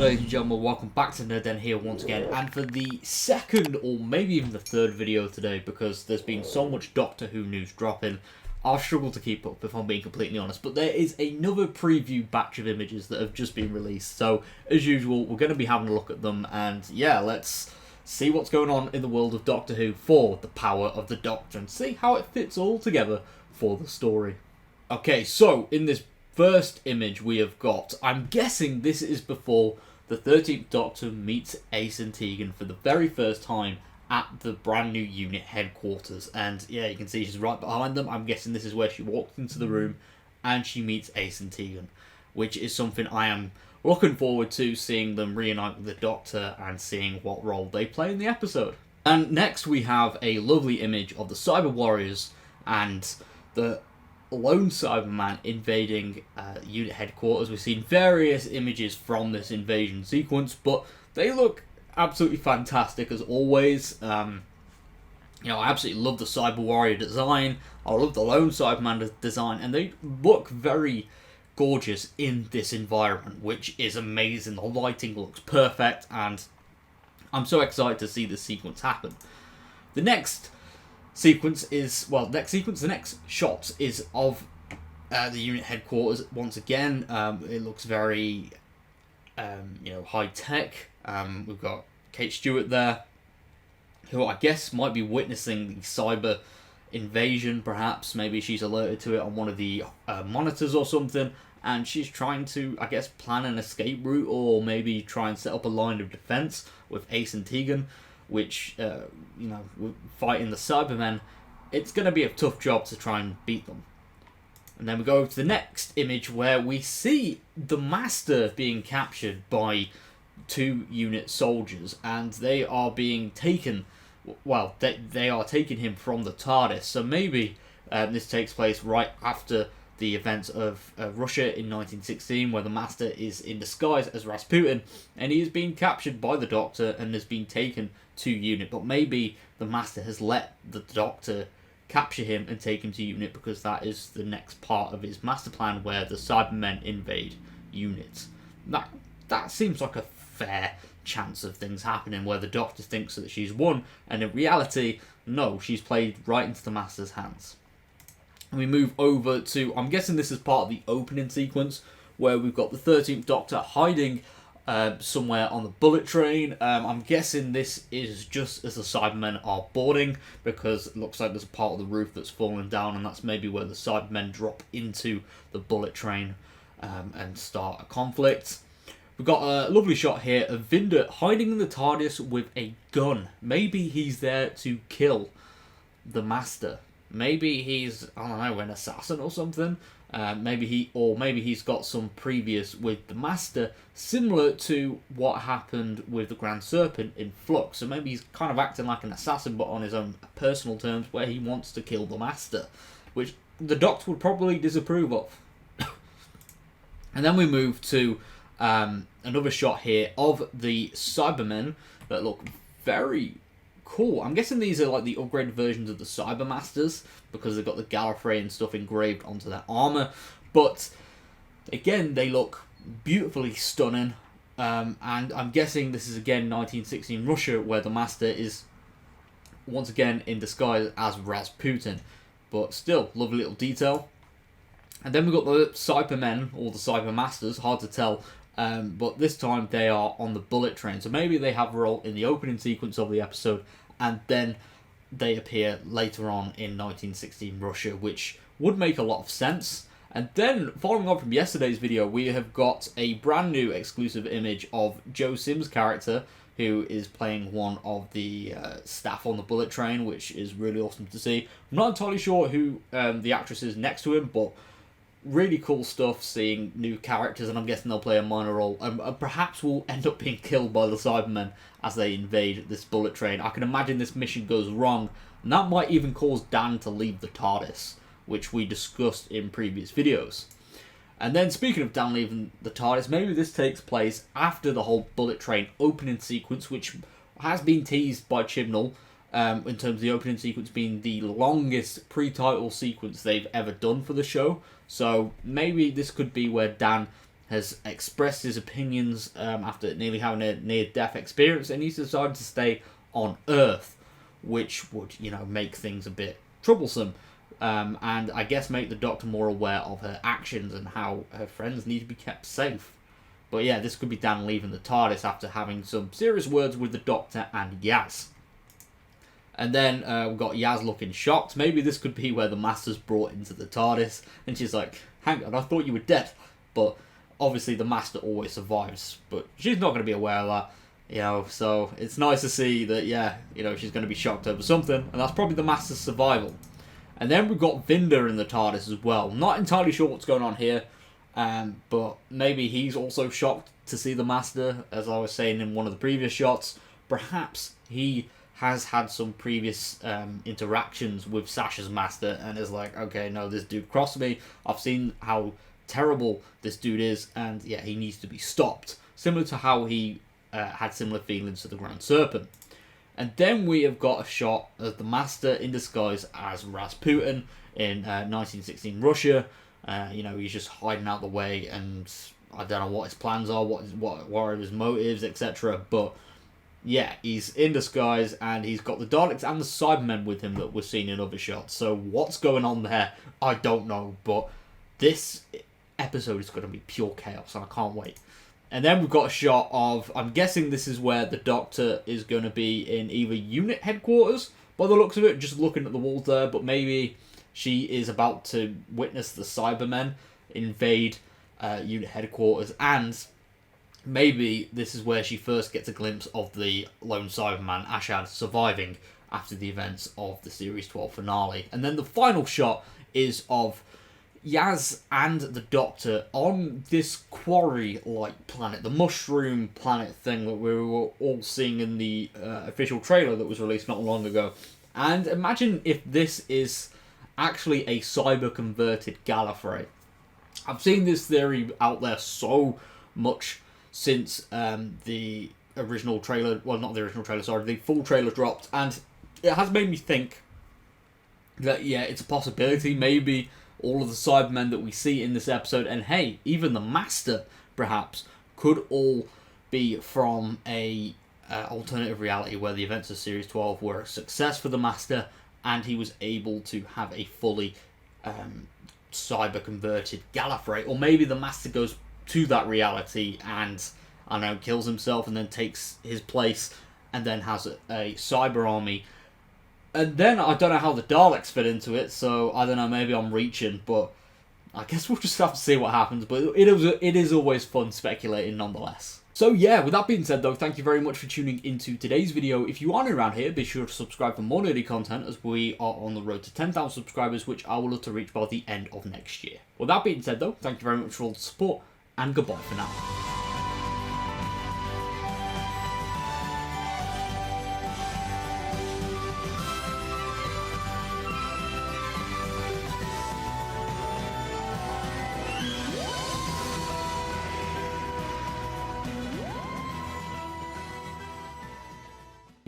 ladies and gentlemen, welcome back to Nerd Den here once again, and for the second or maybe even the third video today, because there's been so much Doctor Who news dropping, I've struggled to keep up if I'm being completely honest, but there is another preview batch of images that have just been released, so as usual we're going to be having a look at them, and yeah, let's see what's going on in the world of Doctor Who for the power of the Doctor, and see how it fits all together for the story. Okay, so in this first image we have got, I'm guessing this is before the 13th Doctor meets Ace and Tegan for the very first time at the brand new unit headquarters. And yeah, you can see she's right behind them. I'm guessing this is where she walks into the room and she meets Ace and Tegan, which is something I am looking forward to, seeing them reunite with the Doctor and seeing what role they play in the episode. And next we have a lovely image of the Cyber Warriors and the lone Cyberman invading unit headquarters. We've seen various images from this invasion sequence, but they look absolutely fantastic as always. I absolutely love the Cyber Warrior design. I love the lone Cyberman design, and they look very gorgeous in this environment, which is amazing. The lighting looks perfect, and I'm so excited to see this sequence happen. The next shot is of the unit headquarters once again. It looks very, high tech. We've got Kate Stewart there, who I guess might be witnessing the cyber invasion. Perhaps maybe she's alerted to it on one of the monitors or something, and she's trying to, I guess, plan an escape route, or maybe try and set up a line of defense with Ace and Tegan, which, fighting the Cybermen, it's going to be a tough job to try and beat them. And then we go to the next image where we see the Master being captured by two unit soldiers, and they are being taken, they are taking him from the TARDIS. So maybe this takes place right after the events of Russia in 1916, where the Master is in disguise as Rasputin, and he is being captured by the Doctor and has been taken to unit. But maybe the Master has let the Doctor capture him and take him to unit, because that is the next part of his master plan, where the Cybermen invade units. That seems like a fair chance of things happening, where the Doctor thinks that she's won, and in reality, no, she's played right into the Master's hands. And we move over to, I'm guessing this is part of the opening sequence, where we've got the 13th Doctor hiding somewhere on the bullet train. I'm guessing this is just as the Cybermen are boarding, because it looks like there's a part of the roof that's fallen down, and that's maybe where the Cybermen drop into the bullet train and start a conflict. We've got a lovely shot here of Vinder hiding in the TARDIS with a gun. Maybe he's there to kill the Master. Maybe he's, I don't know, an assassin or something. Maybe he's got some previous with the Master, similar to what happened with the Grand Serpent in Flux. So maybe he's kind of acting like an assassin, but on his own personal terms, where he wants to kill the Master, which the Doctor would probably disapprove of. And then we move to another shot here of the Cybermen that look very cool. I'm guessing these are like the upgraded versions of the Cybermasters, because they've got the Gallifrey and stuff engraved onto their armour. But again, they look beautifully stunning. And I'm guessing this is again 1916 Russia, where the Master is once again in disguise as Rasputin. But still, lovely little detail. And then we've got the Cybermen, or the Cybermasters, hard to tell. But this time they are on the bullet train. So maybe they have a role in the opening sequence of the episode, and then they appear later on in 1916 Russia, which would make a lot of sense. And then, following on from yesterday's video, we have got a brand new exclusive image of Jo Sims' character, who is playing one of the staff on the bullet train, which is really awesome to see. I'm not entirely sure who the actress is next to him, but really cool stuff, seeing new characters, and I'm guessing they'll play a minor role, and perhaps will end up being killed by the Cybermen as they invade this bullet train. I can imagine this mission goes wrong, and that might even cause Dan to leave the TARDIS, which we discussed in previous videos. And then, speaking of Dan leaving the TARDIS, maybe this takes place after the whole bullet train opening sequence, which has been teased by Chibnall, in terms of the opening sequence being the longest pre-title sequence they've ever done for the show. So maybe this could be where Dan has expressed his opinions after nearly having a near-death experience, and he's decided to stay on Earth, which would, make things a bit troublesome. And I guess make the Doctor more aware of her actions and how her friends need to be kept safe. But yeah, this could be Dan leaving the TARDIS after having some serious words with the Doctor and Yaz. And then we've got Yaz looking shocked. Maybe this could be where the Master's brought into the TARDIS, and she's like, hang on, I thought you were dead. But obviously the Master always survives, but she's not going to be aware of that. So it's nice to see that, she's going to be shocked over something, and that's probably the Master's survival. And then we've got Vinder in the TARDIS as well. Not entirely sure what's going on here, but maybe he's also shocked to see the Master, as I was saying in one of the previous shots. Perhaps he has had some previous interactions with Sasha's Master and is like, okay, no, this dude crossed me. I've seen how terrible this dude is, and yeah, he needs to be stopped. Similar to how he had similar feelings to the Grand Serpent. And then we have got a shot of the Master in disguise as Rasputin in 1916 Russia. He's just hiding out the way, and I don't know what his plans are, what are his motives, etc. But yeah, he's in disguise, and he's got the Daleks and the Cybermen with him that we're seeing in other shots. So what's going on there, I don't know. But this episode is going to be pure chaos, and I can't wait. And then we've got a shot of, I'm guessing this is where the Doctor is going to be in either unit headquarters, by the looks of it, just looking at the walls there, but maybe she is about to witness the Cybermen invade unit headquarters, and maybe this is where she first gets a glimpse of the lone Cyberman, Ashad, surviving after the events of the Series 12 finale. And then the final shot is of Yaz and the Doctor on this quarry-like planet, the mushroom planet thing that we were all seeing in the official trailer that was released not long ago. And imagine if this is actually a cyber-converted Gallifrey. I've seen this theory out there so much since the original trailer, well, not the original trailer, sorry, the full trailer dropped, and it has made me think that, yeah, it's a possibility. Maybe all of the Cybermen that we see in this episode, and hey, even the Master, perhaps, could all be from a alternative reality where the events of Series 12 were a success for the Master, and he was able to have a fully cyber-converted Gallifrey. Or maybe the Master goes to that reality and, I don't know, kills himself and then takes his place and then has a cyber army. And then I don't know how the Daleks fit into it, so I don't know, maybe I'm reaching, but I guess we'll just have to see what happens. But it is always fun speculating nonetheless. So yeah, with that being said though, thank you very much for tuning into today's video. If you aren't around here, be sure to subscribe for more nerdy content, as we are on the road to 10,000 subscribers, which I will look to reach by the end of next year. With that being said though, thank you very much for all the support, and goodbye for now.